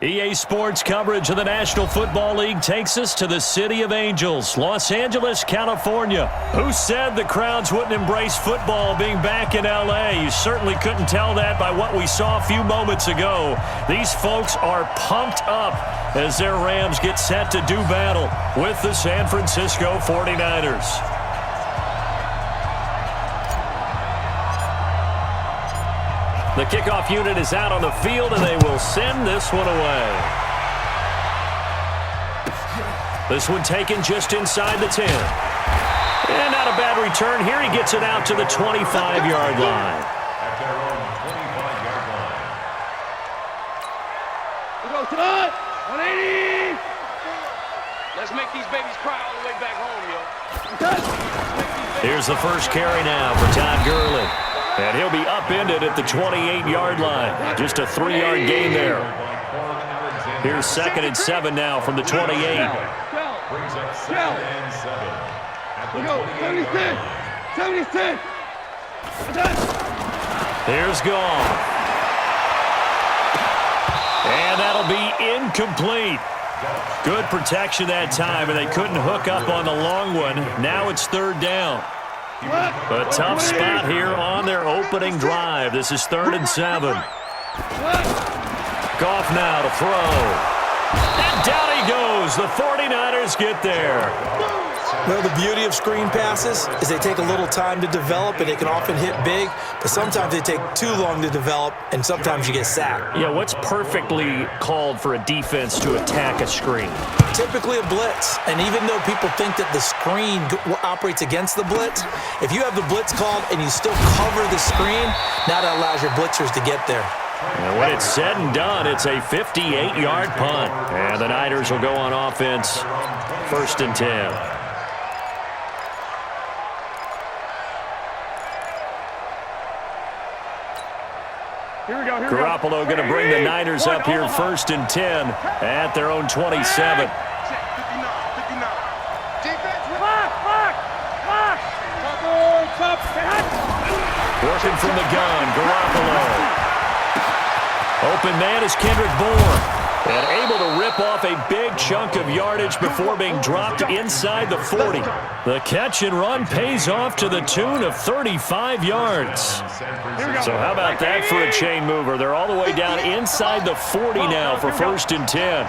EA Sports coverage of the National Football League takes us to the City of Angels, Los Angeles, California. Who said the crowds wouldn't embrace football being back in L.A.? You certainly couldn't tell that by what we saw a few moments ago. These folks are pumped up as their Rams get set to do battle with the San Francisco 49ers. The kickoff unit is out on the field, and they will send this one away. This one taken just inside the 10. And not a bad return here. He gets it out to the 25-yard line. At their own 25-yard line. We go tonight, 180. Let's make these babies cry all the way back home, yo. Here's the first carry now for Todd Gurley. And he'll be upended at the 28-yard line. Just a 3-yard gain there. Here's 2nd and 7 now from the 28. Brings up 2nd and 7. At the 28. 76. Here's Gone. And that'll be incomplete. Good protection that time, and they couldn't hook up on the long one. Now it's 3rd down. A tough spot here on their opening drive. This is 3rd and 7. Goff now to throw. And down he goes. The 49ers get there. Well, the beauty of screen passes is they take a little time to develop, and they can often hit big, but sometimes they take too long to develop, and sometimes you get sacked. Yeah, what's perfectly called for a defense to attack a screen? Typically a blitz, and even though people think that the screen operates against the blitz, if you have the blitz called and you still cover the screen, now that allows your blitzers to get there. And when it's said and done, it's a 58-yard punt. And the Niners will go on offense, 1st and 10. Garoppolo going to bring the Niners up here 1st and 10 at their own 27. Working from the gun, Garoppolo. Open man is Kendrick Bourne. And able to rip off a big chunk of yardage before being dropped inside the 40. The catch and run pays off to the tune of 35 yards. So how about that for a chain mover? They're all the way down inside the 40 now for 1st and 10.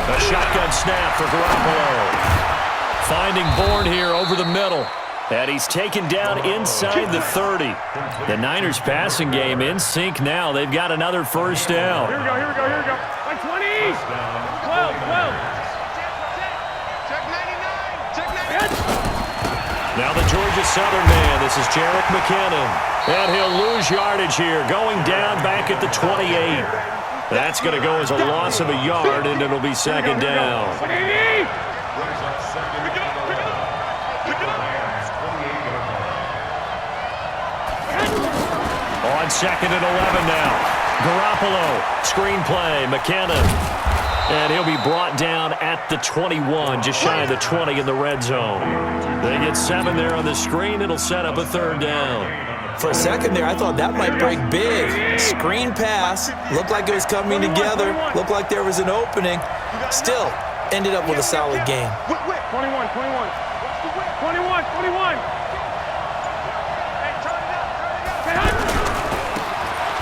A shotgun snap for Garoppolo. Finding Bourne here over the middle. And he's taken down inside the 30. The Niners passing game in sync now. They've got another 1st down. Here we go. 120. 12. Check 99. Now the Georgia Southern man. This is Jerick McKinnon. And he'll lose yardage here. Going down back at the 28. That's going to go as a loss of a yard, and it'll be 2nd down. 180. On 2nd and 11 now. Garoppolo, screen play, McKinnon. And he'll be brought down at the 21, just shy of the 20 in the red zone. They get 7 there on the screen. It'll set up a 3rd down. For a second there, I thought that might break big. Screen pass, looked like it was coming together, looked like there was an opening. Still, ended up with a solid game. 21.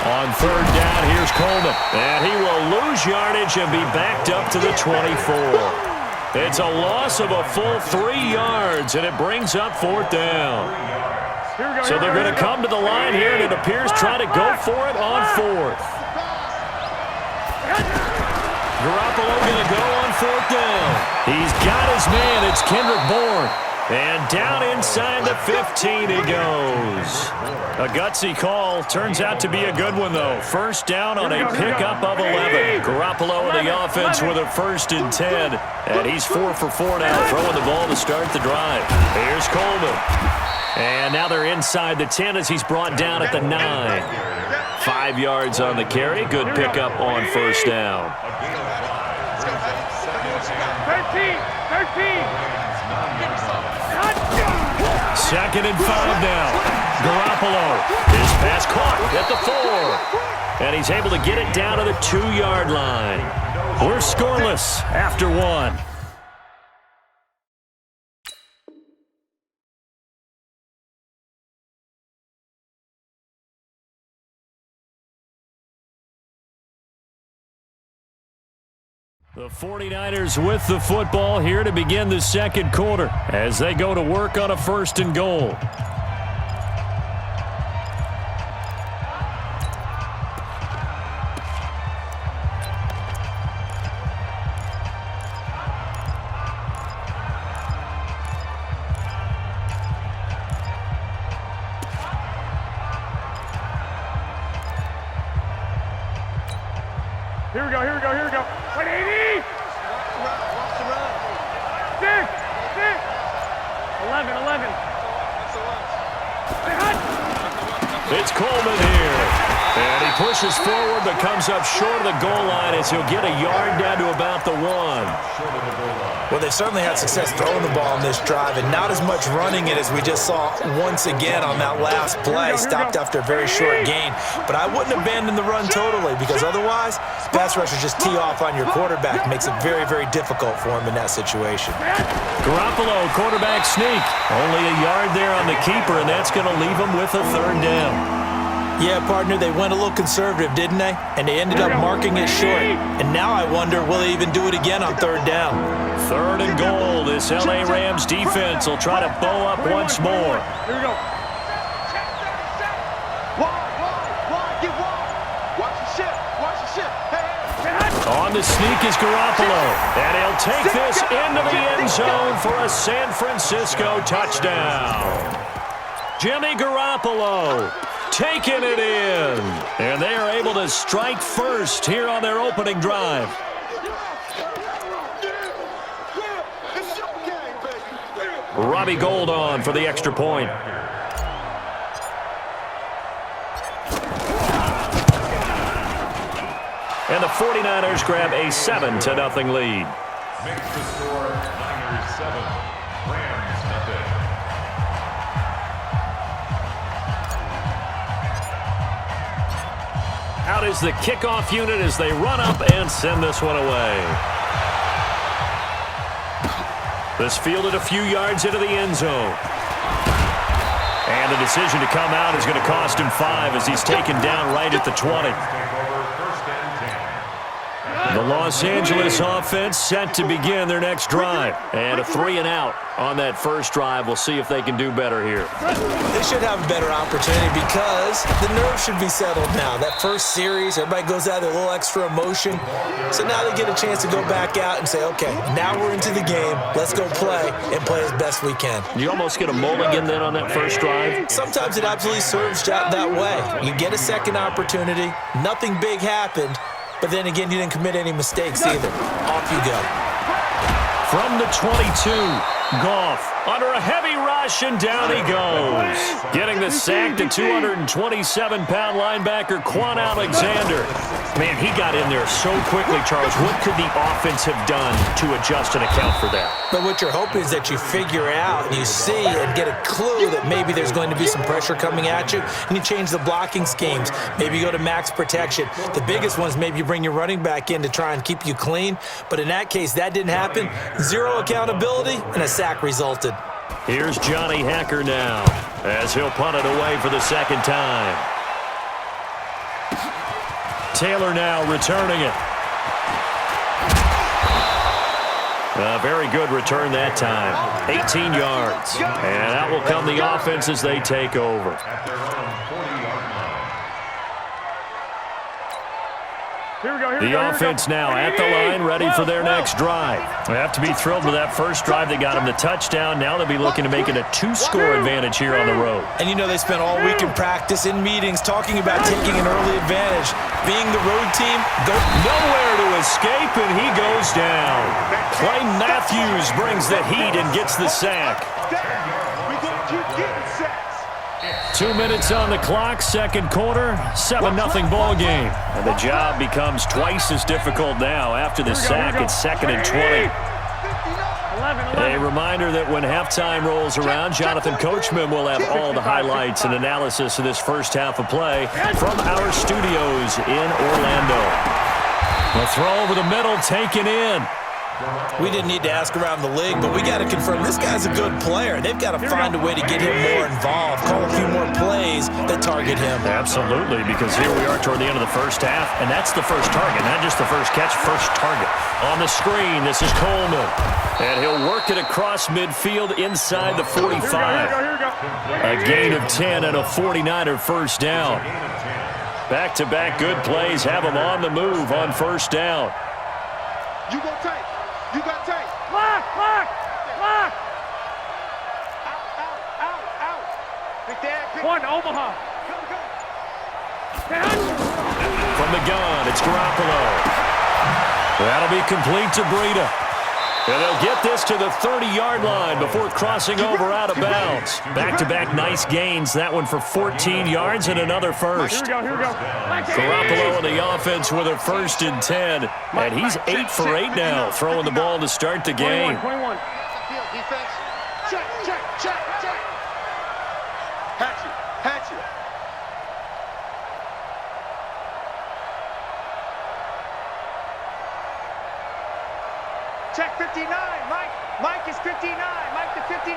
On 3rd down, here's Coleman. And he will lose yardage and be backed up to the 24. It's a loss of a full 3 yards, and it brings up 4th down. So they're going to come to the line here, and it appears try to go for it on 4th. Garoppolo going to go on 4th down. He's got his man. It's Kendrick Bourne. And down inside the 15 he goes. A gutsy call. Turns out to be a good one, though. 1st down on a pickup of 11. Garoppolo in the offense with a 1st and 10. And he's 4 for 4 now, throwing the ball to start the drive. Here's Coleman. And now they're inside the 10 as he's brought down at the 9. 5 yards on the carry. Good pickup on 1st down. 13. 2nd and 5 now. Garoppolo. His pass caught at the 4. And he's able to get it down to the 2-yard line. We're scoreless after 1. The 49ers with the football here to begin the second quarter as they go to work on a 1st and goal. Here we go, here we go, here we go. 180! Watch the run. 6! 11, 11. It's Coleman here. And he pushes forward but comes up short of the goal line as he'll get a yard down to about the 1. Well, they've certainly had success throwing the ball on this drive and not as much running it as we just saw once again on that last play. Stopped after a very short gain. But I wouldn't abandon the run totally because otherwise, pass rushers just tee off on your quarterback. Makes it very, very difficult for him in that situation. Garoppolo, quarterback sneak. Only a yard there on the keeper, and that's going to leave him with a 3rd down. Yeah, partner, they went a little conservative, didn't they? And they ended up marking it short. And now I wonder, will they even do it again on 3rd down? 3rd and goal. This L.A. Rams defense will try to bow up once more. Here we go. Get wide. Watch the ship. Watch the ship. Hey. On the sneak is Garoppolo. And he'll take this into the end zone for a San Francisco touchdown. Jimmy Garoppolo taking it in. And they are able to strike first here on their opening drive. Robbie Gould on for the extra point. And the 49ers grab a 7-0 lead. Makes the score Niners 7, Rams nothing. Out is the kickoff unit as they run up and send this one away. This fielded a few yards into the end zone. And the decision to come out is going to cost him 5 as he's taken down right at the 20. The Los Angeles offense set to begin their next drive. And a 3-and-out on that first drive. We'll see if they can do better here. They should have a better opportunity because the nerves should be settled now. That first series, everybody goes out with a little extra emotion. So now they get a chance to go back out and say, okay, now we're into the game. Let's go play and play as best we can. You almost get a mulligan then on that first drive? Sometimes it absolutely serves that way. You get a second opportunity. Nothing big happened. But then again, you didn't commit any mistakes either. Off you go. From the 22, Goff under a heavy rush, and down he goes. Getting the sack to 227-pound linebacker Quan Alexander. Man, he got in there so quickly, Charles. What could the offense have done to adjust and account for that? But what you're hoping is that you figure out and you see and get a clue that maybe there's going to be some pressure coming at you, and you change the blocking schemes. Maybe you go to max protection. The biggest one is maybe you bring your running back in to try and keep you clean. But in that case, that didn't happen. Zero accountability, and a sack resulted. Here's Johnny Hacker now as he'll punt it away for the second time. Taylor now returning it. A very good return that time. 18 yards. And out will come the offense as they take over. At their own 40-yard line. The offense now at the line, ready for their next drive. They have to be thrilled with that first drive that got them the touchdown. Now they'll be looking to make it a 2-score advantage here on the road. And you know they spent all week in practice, in meetings, talking about taking an early advantage. Being the road team, go nowhere to escape, and he goes down. Clay Matthews brings the heat and gets the sack. We're going to keep getting sacks. 2 minutes on the clock, second quarter, 7-0 ball game. And the job becomes twice as difficult now after the sack at 2nd and 20. 11, A reminder that when halftime rolls around, Jonathan Coachman will have all the highlights and analysis of this first half of play from our studios in Orlando. The throw over the middle taken in. We didn't need to ask around the league, but we got to confirm this guy's a good player. They've got to find a way to get him more involved, call a few more plays that target him. Absolutely, because here we are toward the end of the first half, and that's the first target, not just the first catch, first target. On the screen, this is Coleman, and he'll work it across midfield inside the 45. A gain of 10 and a 49er first down. Back-to-back good plays have him on the move on first down. You go tight. You got tight. Lock. Out. Big Dad. One, Omaha. From the gun, it's Garoppolo. That'll be complete to Breida. And they'll get this to the 30-yard line before crossing over out of bounds. Back-to-back nice gains. That one for 14 yards and another first. Here we go. Garoppolo on the offense with a first and 10. And he's 8 for 8 now, throwing the ball to start the game. 21. Defense. Check. Hatchet. Check 59. Mike is 59. Mike to 59.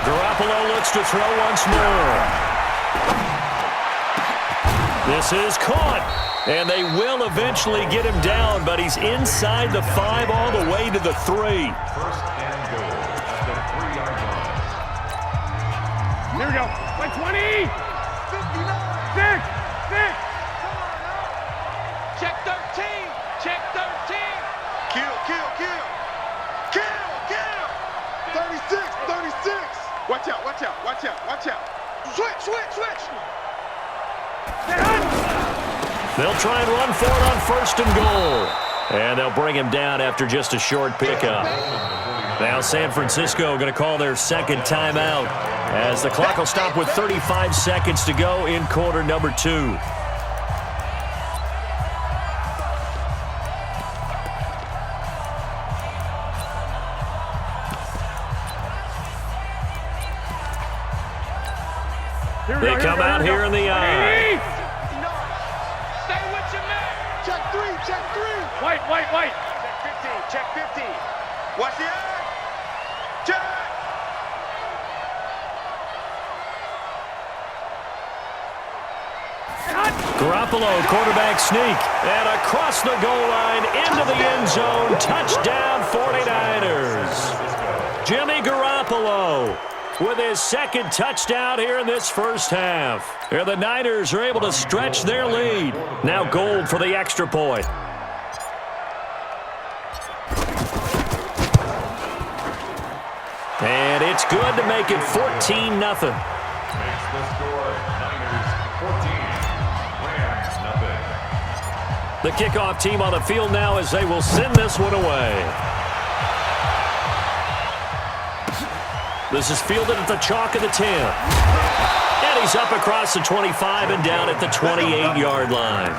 Garoppolo looks to throw once more. This is caught. And they will eventually get him down, but he's inside the 5 all the way to the 3. First and goal at the 3-yard line. Here we go. 20. 59. 6. Check 13. Check 13. Kill. 36. Watch out. Switch. They'll try and run for it on first and goal. And they'll bring him down after just a short pickup. Now San Francisco going to call their second timeout as the clock will stop with 35 seconds to go in quarter number 2. They come out here in the eye. Stay with your man. Check 3. White. Check 50. Watch the eye. Check. Garoppolo, quarterback sneak. And across the goal line, into the end zone. Touchdown, 49ers. Jimmy Garoppolo with his second touchdown here in this first half. Here the Niners are able to stretch their lead. Now Gold for the extra point. And it's good to make it 14-0. Makes the score Niners 14, Rams nothing. The kickoff team on the field now as they will send this one away. This is fielded at the chalk of the 10. And he's up across the 25 and down at the 28-yard line.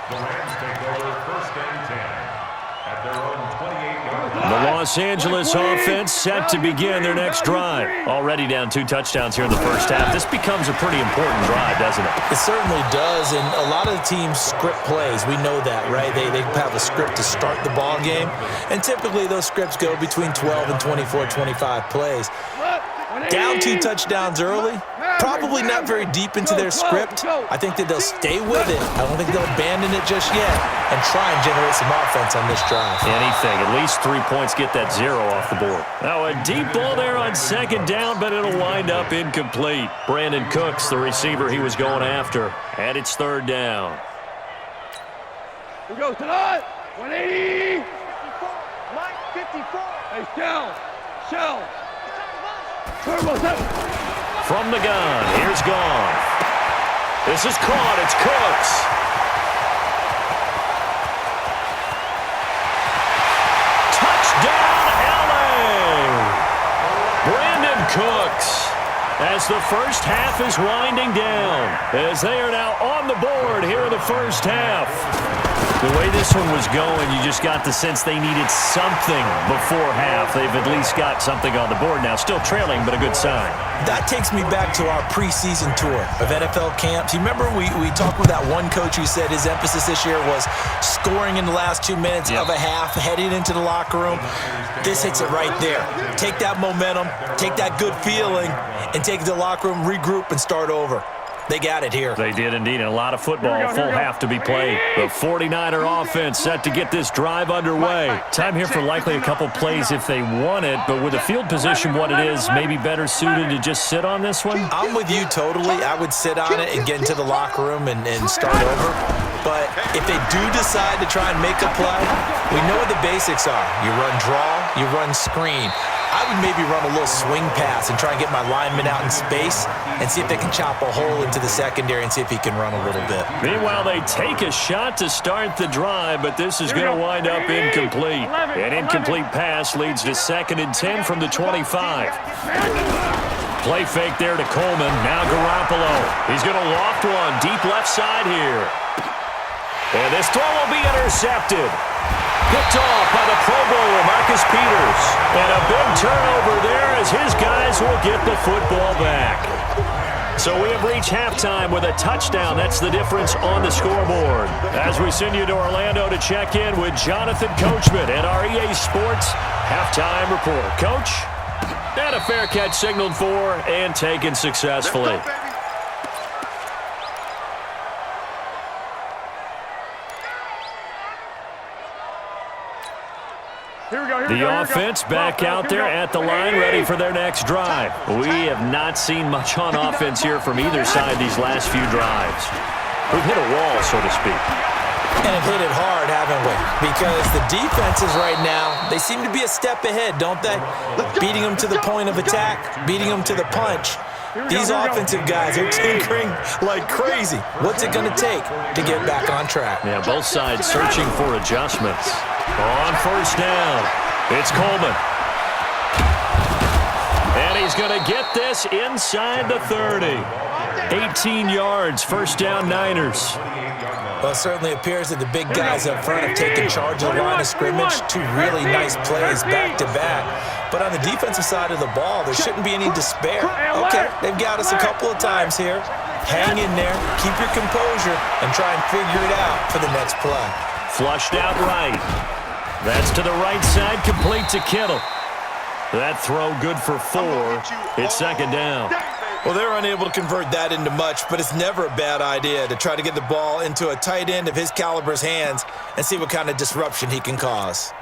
The Rams take over first and 10 at their own 28-yard line. The Los Angeles offense set to begin their next drive. Already down 2 touchdowns here in the first half. This becomes a pretty important drive, doesn't it? It certainly does, and a lot of the teams script plays. We know that, right? They have a script to start the ball game, and typically those scripts go between 12 and 24, 25 plays. Down 2 touchdowns early, probably not very deep into their script. I think that they'll stay with it. I don't think they'll abandon it just yet and try and generate some offense on this drive. Anything. At least 3 points get that 0 off the board. Now a deep ball there on second down, but it'll wind up incomplete. Brandon Cooks, the receiver he was going after, and it's third down. Here goes tonight. 180. Mike 54. Hey, Shell. From the gun, here's Goff. This is caught. It's Cooks. Touchdown, L.A. Brandon Cooks as the first half is winding down, as they are now on the board here in the first half. The way this one was going, you just got the sense they needed something before half. They've at least got something on the board now. Still trailing, but a good sign. That takes me back to our preseason tour of NFL camps. You remember we talked with that one coach who said his emphasis this year was scoring in the last 2 minutes of a half, heading into the locker room. This hits it right there. Take that momentum, take that good feeling, and take it to the locker room, regroup, and start over. They got it here. They did indeed, and a lot of football, full half to be played. The 49er offense set to get this drive underway. Time here for likely a couple plays if they want it, but with the field position what it is, maybe better suited to just sit on this one? I'm with you totally. I would sit on it and get into the locker room and start over. But if they do decide to try and make a play, we know what the basics are. You run draw, you run screen. I would maybe run a little swing pass and try and get my lineman out in space and see if they can chop a hole into the secondary and see if he can run a little bit. Meanwhile, they take a shot to start the drive, but this is going to wind up incomplete. An incomplete pass leads to 2nd and 10 from the 25. Play fake there to Coleman. Now Garoppolo. He's going to loft one deep left side here. And this throw will be intercepted. Picked off by the Pro Bowler, Marcus Peters. And a big turnover there as his guys will get the football back. So we have reached halftime with a touchdown. That's the difference on the scoreboard. As we send you to Orlando to check in with Jonathan Coachman at our EA Sports Halftime Report. Coach, and a fair catch signaled for and taken successfully. The offense back out there at the line, ready for their next drive. We have not seen much on offense here from either side these last few drives. We've hit a wall, so to speak. And have hit it hard, haven't we? Because the defenses right now, they seem to be a step ahead, don't they? Beating them to the point of attack, beating them to the punch. These offensive guys are tinkering like crazy. What's it going to take to get back on track? Yeah, both sides searching for adjustments. On first down, it's Coleman. And he's going to get this inside the 30. 18 yards, first down Niners. Well, it certainly appears that the big guys up front have taken charge of the line of scrimmage. 2 really nice plays back-to-back. But on the defensive side of the ball, there shouldn't be any despair. Okay, they've got us a couple of times here. Hang in there, keep your composure, and try and figure it out for the next play. Flushed out right. That's to the right side, complete to Kittle. That throw good for 4. It's 2nd down. Well, they're unable to convert that into much, but it's never a bad idea to try to get the ball into a tight end of his caliber's hands and see what kind of disruption he can cause.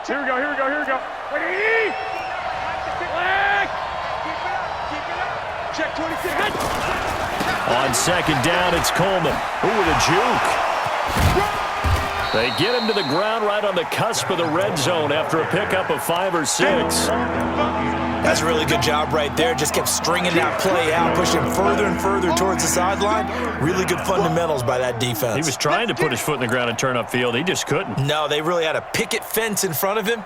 Here we go. Ready? Check 26. On 2nd down, it's Coleman. Ooh, with a juke. They get him to the ground right on the cusp of the red zone after a pickup of 5 or 6. That's a really good job right there. Just kept stringing that play out, pushing further and further towards the sideline. Really good fundamentals by that defense. He was trying to put his foot in the ground and turn upfield. He just couldn't. No, they really had a picket fence in front of him.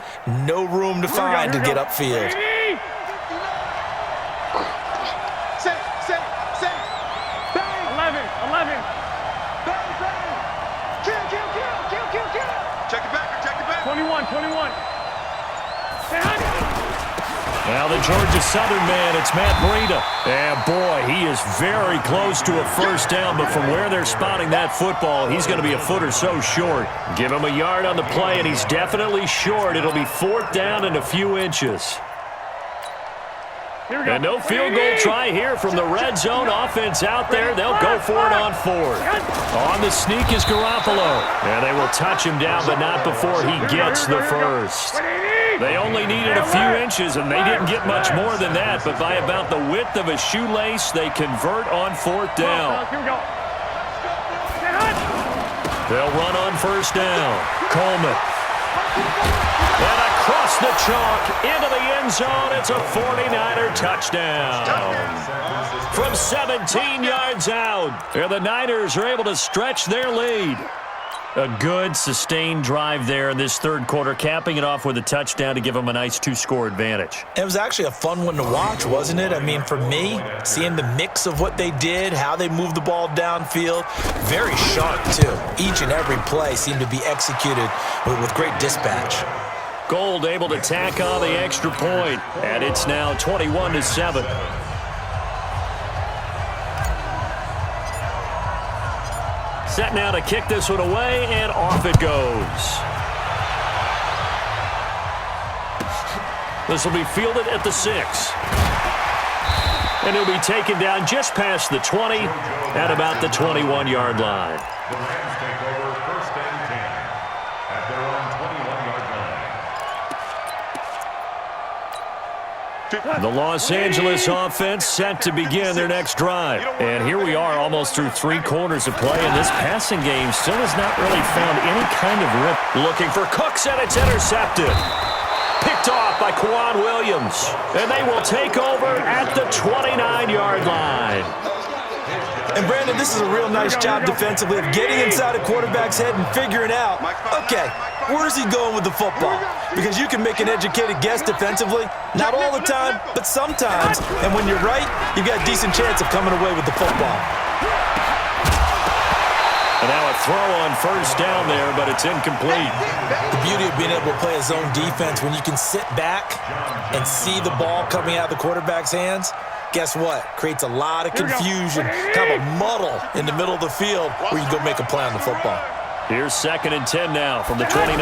No room to find to get upfield. Now the Georgia Southern man, it's Matt Breida. And boy, he is very close to a first down, but from where they're spotting that football, he's going to be a foot or so short. Give him a yard on the play, and he's definitely short. It'll be 4th down and a few inches. And no field goal try here from the red zone. Offense out there. They'll go for it on 4th. On the sneak is Garoppolo. And they will touch him down, but not before he gets the first. They only needed a few inches, and they didn't get much more than that. But by about the width of a shoelace, they convert on 4th down. They'll run on first down. Coleman. And across the chalk into the end zone. It's a 49er touchdown. From 17 yards out. And the Niners are able to stretch their lead. A good, sustained drive there in this third quarter, capping it off with a touchdown to give them a nice 2-score advantage. It was actually a fun one to watch, wasn't it? I mean, for me, seeing the mix of what they did, how they moved the ball downfield, very sharp, too. Each and every play seemed to be executed with great dispatch. Gold able to tack on the extra point, and it's now 21-7. Set now to kick this one away, and off it goes. This will be fielded at the 6. And he'll be taken down just past the 20 at about the 21-yard line. The Rams take over first and 10 at their own 21-yard line. The Los Angeles offense set to begin their next drive. And here we are almost through 3 quarters of play, and this passing game still has not really found any kind of rip. Looking for Cooks, and it's intercepted. Picked off by Quan Williams. And they will take over at the 29-yard line. And, Brandon, this is a real nice job defensively of getting inside a quarterback's head and figuring out, okay, where's he going with the football? Because you can make an educated guess defensively. Not all the time, but sometimes. And when you're right, you've got a decent chance of coming away with the football. And now a throw on first down there, but it's incomplete. The beauty of being able to play a zone defense, when you can sit back and see the ball coming out of the quarterback's hands, guess what? Creates a lot of confusion, kind of a muddle in the middle of the field where you go make a play on the football. Here's 2nd and 10 now from the 29.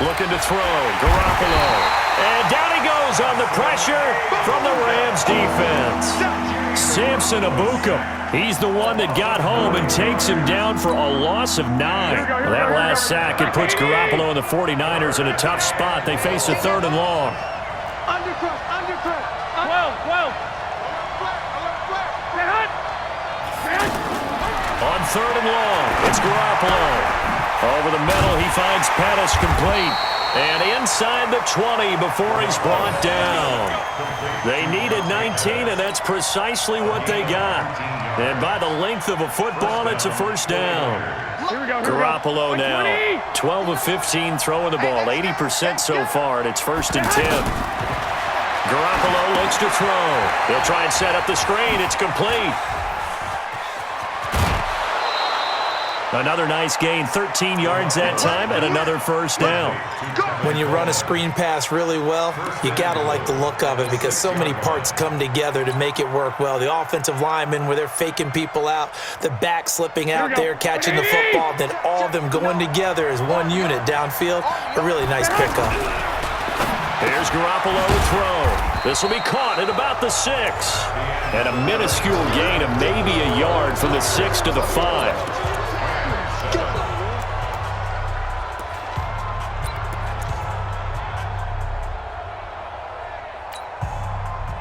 Looking to throw, Garoppolo. And down he goes on the pressure from the Rams defense. Samson Abuka, he's the one that got home and takes him down for a loss of 9. That last sack, it puts Garoppolo and the 49ers in a tough spot. They face a 3rd and long. Undercut. 12. On 3rd and long, it's Garoppolo. Over the middle, he finds Pettis complete. And inside the 20 before he's brought down. They needed 19, and that's precisely what they got. And by the length of a football, it's a first down. Garoppolo now, 12 of 15 throwing the ball, 80% so far, and it's 1st and 10. Garoppolo looks to throw. They'll try and set up the screen. It's complete. Another nice gain, 13 yards that time, and another first down. When you run a screen pass really well, you got to like the look of it because so many parts come together to make it work well. The offensive linemen, where they're faking people out, the back slipping out there, catching the football, then all of them going together as one unit downfield, a really nice pickup. Here's Garoppolo to throw. This will be caught at about the 6. And a minuscule gain of maybe a yard from the 6 to the 5.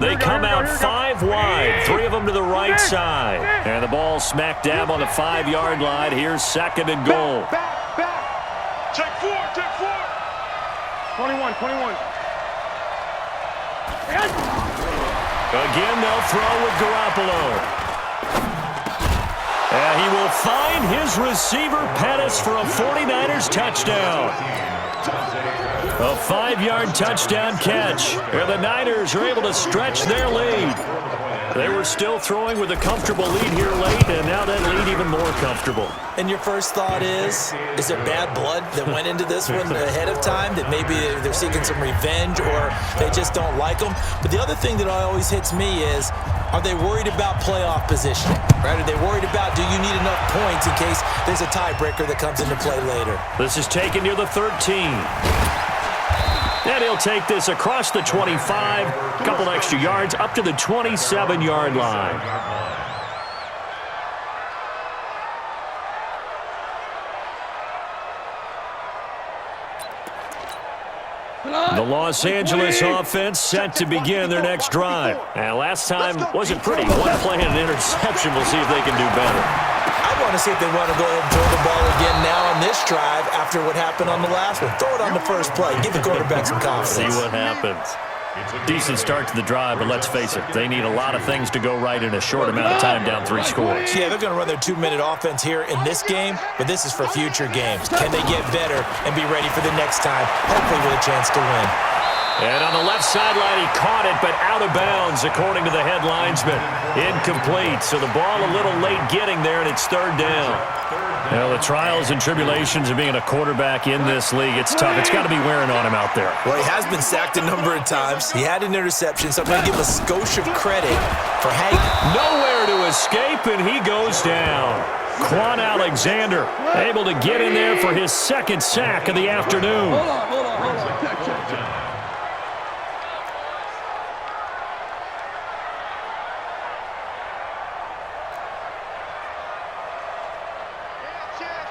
They come out 5 wide, 3 of them to the right side. And the ball smack dab on the 5-yard line. Here's 2nd and goal. Back. Take 4. 21. Again, they'll throw with Garoppolo. And he will find his receiver, Pettis, for a 49ers touchdown. A 5-yard touchdown catch, and the Niners are able to stretch their lead. They were still throwing with a comfortable lead here late, and now that lead even more comfortable. And your first thought is there bad blood that went into this one ahead of time, that maybe they're seeking some revenge or they just don't like them? But the other thing that always hits me is, are they worried about playoff positioning? Right? Are they worried about, do you need enough points in case there's a tiebreaker that comes into play later? This is taken near the 13. And he'll take this across the 25, a couple extra yards, up to the 27-yard line. The Los Angeles offense set to begin their next drive. And last time wasn't pretty. One play and an interception. We'll see if they can do better. I want to see if they want to go ahead and throw the ball again now on this drive after what happened on the last one. Throw it on the first play. Give the quarterback some confidence. See what happens. Decent start to the drive, but let's face it, they need a lot of things to go right in a short amount of time down 3 scores. Yeah, they're going to run their 2-minute offense here in this game, but this is for future games. Can they get better and be ready for the next time, hopefully with a chance to win? And on the left sideline, he caught it, but out of bounds, according to the head linesman. Incomplete, so the ball a little late getting there, and it's 3rd down. Well, the trials and tribulations of being a quarterback in this league, it's tough. It's got to be wearing on him out there. Well, he has been sacked a number of times. He had an interception, so I'm going to give him a skosh of credit for hanging. Nowhere to escape, and he goes down. Quan Alexander able to get in there for his 2nd sack of the afternoon. Hold on.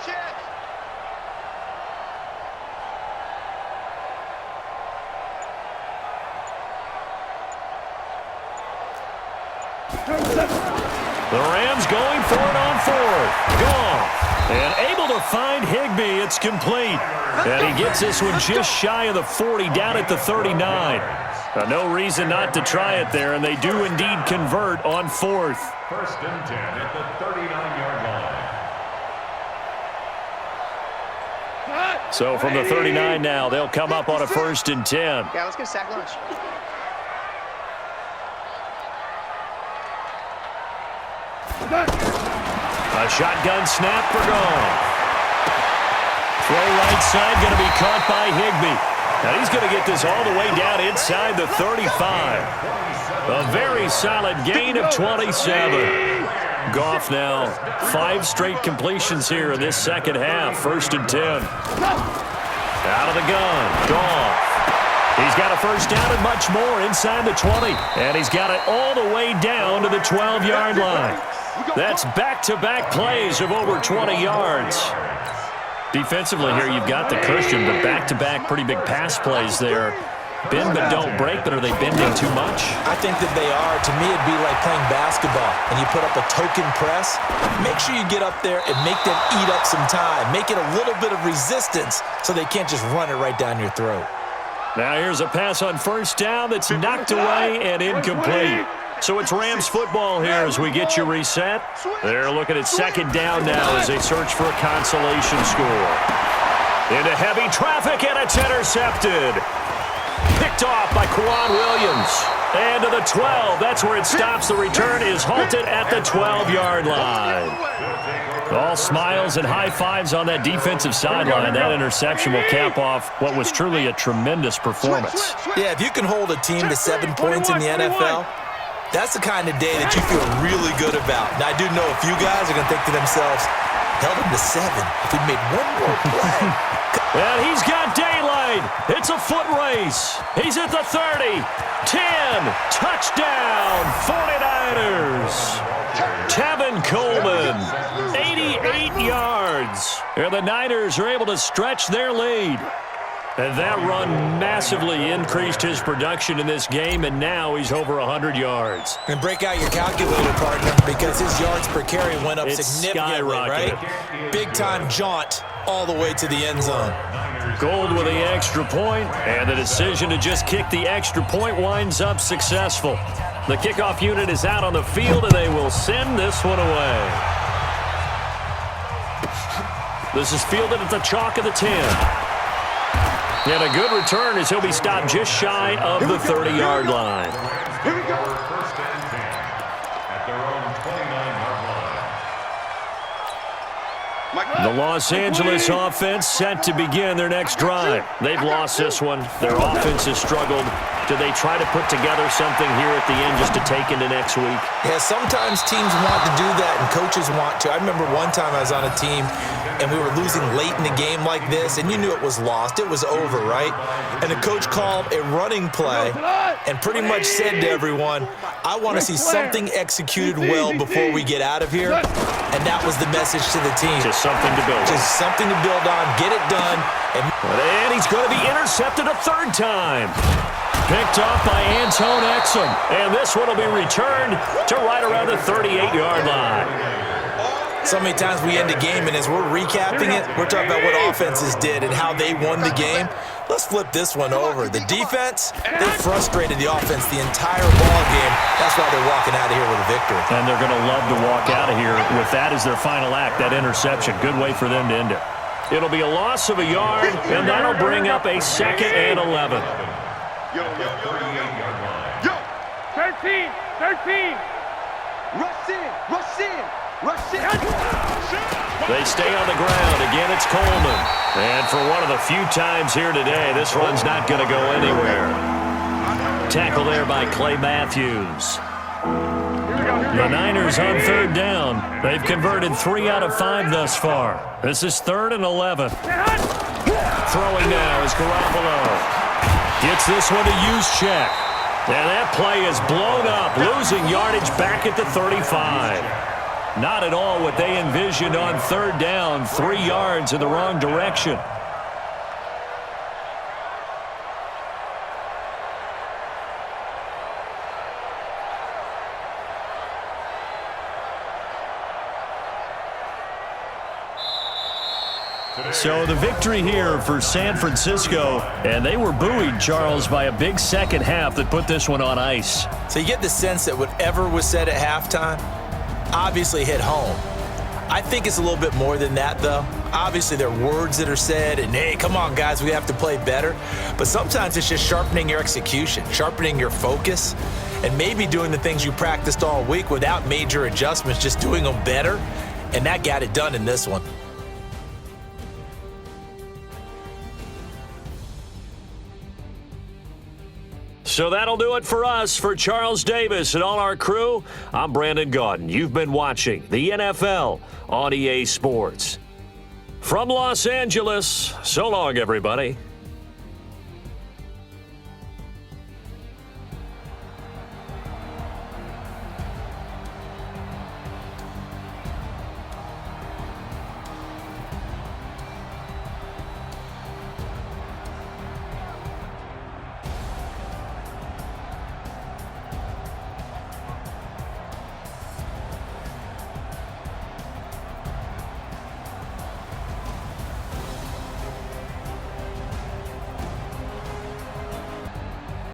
Check. The Rams going for it on 4th. Gone. And able to find Higbee. It's complete. And he gets this one just shy of the 40, down at the 39. No reason not to try it there, and they do indeed convert on 4th. 1st and 10 at the 39-yard line. So from the 39 now, they'll come up on a 1st and 10. Yeah, let's get a sack lunch. A shotgun snap for Gone. Throw right side, going to be caught by Higbee. Now he's going to get this all the way down inside the 35. A very solid gain of 27. Goff now 5 straight completions here in this 2nd half. 1st and 10. Out of the gun, Goff. He's got a 1st down and much more inside the 20. And he's got it all the way down to the 12-yard line. That's back-to-back plays of over 20 yards. Defensively here, you've got the cushion, but back-to-back pretty big pass plays there. Bend but don't break, but are they bending too much? I think that they are. To me, it'd be like playing basketball, and you put up a token press. Make sure you get up there and make them eat up some time. Make it a little bit of resistance so they can't just run it right down your throat. Now here's a pass on 1st down that's knocked away and incomplete. So it's Rams football here as we get you reset. They're looking at 2nd down now as they search for a consolation score. Into heavy traffic, and it's intercepted. Picked off by Quan Williams. And to the 12. That's where it stops. The return is halted at the 12-yard line. All smiles and high fives on that defensive sideline. That interception will cap off what was truly a tremendous performance. Yeah, if you can hold a team to 7 points in the NFL, that's the kind of day that you feel really good about. Now, I do know a few guys are going to think to themselves, held him to 7 if he made one more play. And he's got daylight. It's a foot race. He's at the 30. 10. Touchdown, 49ers. Tevin Coleman, 88 yards. And the Niners are able to stretch their lead. And that run massively increased his production in this game, and now he's over 100 yards. And break out your calculator, partner, because his yards per carry went up significantly, right? Big-time jaunt all the way to the end zone. Gold with the extra point, and the decision to just kick the extra point winds up successful. The kickoff unit is out on the field, and they will send this one away. This is fielded at the chalk of the 10. And a good return as he'll be stopped just shy of the 30-yard line. Here we go. 1st and 10 at their own 29-yard line. The Los Angeles offense set to begin their next drive. They've lost this one. Their offense has struggled. Do they try to put together something here at the end just to take into next week? Yeah, sometimes teams want to do that and coaches want to. I remember one time I was on a team and we were losing late in the game like this, and you knew it was lost. It was over, right? And the coach called a running play and pretty much said to everyone, I want to see something executed well before we get out of here. And that was the message to the team. Just something to build on. Just something to build on. Get it done. And he's going to be intercepted a 3rd time. Picked off by Anton Exum. And this one will be returned to right around the 38-yard line. So many times we end a game, and as we're recapping it, we're talking about what offenses did and how they won the game. Let's flip this one over. The defense, they frustrated the offense the entire ball game. That's why they're walking out of here with a victory. And they're going to love to walk out of here with that as their final act, that interception. Good way for them to end it. It'll be a loss of a yard, and that'll bring up a 2nd and 11. 13. Rush in. They stay on the ground. Again, it's Coleman. And for one of the few times here today, this run's not going to go anywhere. Tackle there by Clay Matthews. The Niners on 3rd down. They've converted 3 out of 5 thus far. This is 3rd and 11. Throwing now is Garoppolo. Gets this one to Juszczyk. And that play is blown up, losing yardage back at the 35. Not at all what they envisioned on 3rd down, 3 yards in the wrong direction. So the victory here for San Francisco, and they were buoyed, Charles, by a big second half that put this one on ice. So you get the sense that whatever was said at halftime obviously hit home. I think it's a little bit more than that, though. Obviously, there are words that are said, and hey, come on, guys, we have to play better. But sometimes it's just sharpening your execution, sharpening your focus, and maybe doing the things you practiced all week without major adjustments, just doing them better. And that got it done in this one. So that'll do it for us. For Charles Davis and all our crew, I'm Brandon Gaudin. You've been watching the NFL on EA Sports. From Los Angeles, so long, everybody.